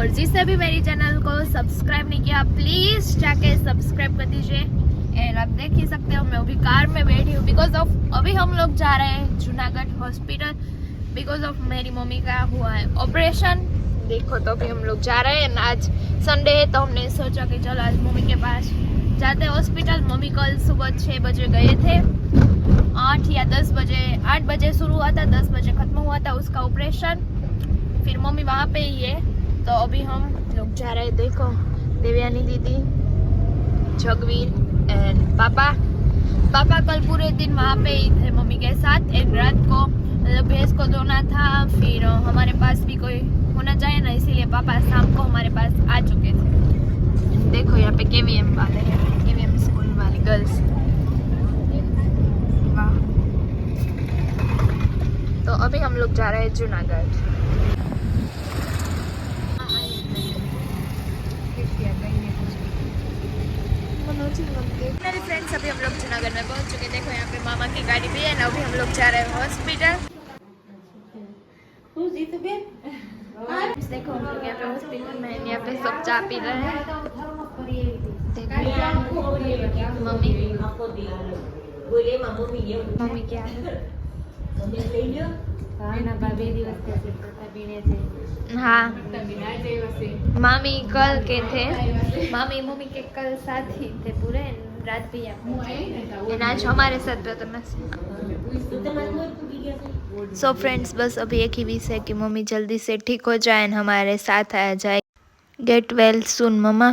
और जिसने भी मेरी चैनल को सब्सक्राइब नहीं किया प्लीज़ जाके सब्सक्राइब कर दीजिए। एंड आप देख ही सकते हो मैं अभी कार में बैठी हूँ बिकॉज ऑफ अभी हम लोग जा रहे हैं जूनागढ़ हॉस्पिटल बिकॉज ऑफ मेरी मम्मी का हुआ है ऑपरेशन। देखो तो अभी हम लोग जा रहे हैं। आज संडे है तो हमने सोचा कि चलो आज मम्मी के पास जाते हैं हॉस्पिटल। मम्मी कल सुबह 6 बजे गए थे, 8 या 10 बजे, 8 बजे शुरू हुआ था, 10 बजे ख़त्म हुआ था उसका ऑपरेशन। फिर मम्मी वहाँ पे ही है तो अभी हम लोग जा रहे हैं। देखो देवयानी दीदी, जगवीर एंड पापा कल पूरे दिन वहाँ पे ही थे मम्मी के साथ। एंड रात को मतलब भैंस को धोना था, फिर हमारे पास भी कोई होना चाहिए ना, इसीलिए पापा शाम को हमारे पास आ चुके थे। देखो यहाँ पे KVM वाले हैं, KVM स्कूल वाली गर्ल्स। वाह। तो अभी हम लोग जा रहे हैं जूनागढ़। मेरे फ्रेंड्स अभी हम लोग जूनागढ़ में पहुंच चुके। देखो यहाँ पे मामा की गाड़ी भी है ना। अभी हम लोग जा रहे हैं हॉस्पिटल। देखो हम लोग यहाँ पे हॉस्पिटल में, यहाँ पे सब चाय पी रहे हैं। मम्मी क्या है? हाँ मामी कल के थे, मम्मी के कल साथ ही थे पूरे रात भी आज हमारे साथ सो फ्रेंड्स बस अभी एक ही विश है कि मम्मी जल्दी से ठीक हो जाए हमारे साथ आ जाए। गेट वेल सून मम्मा।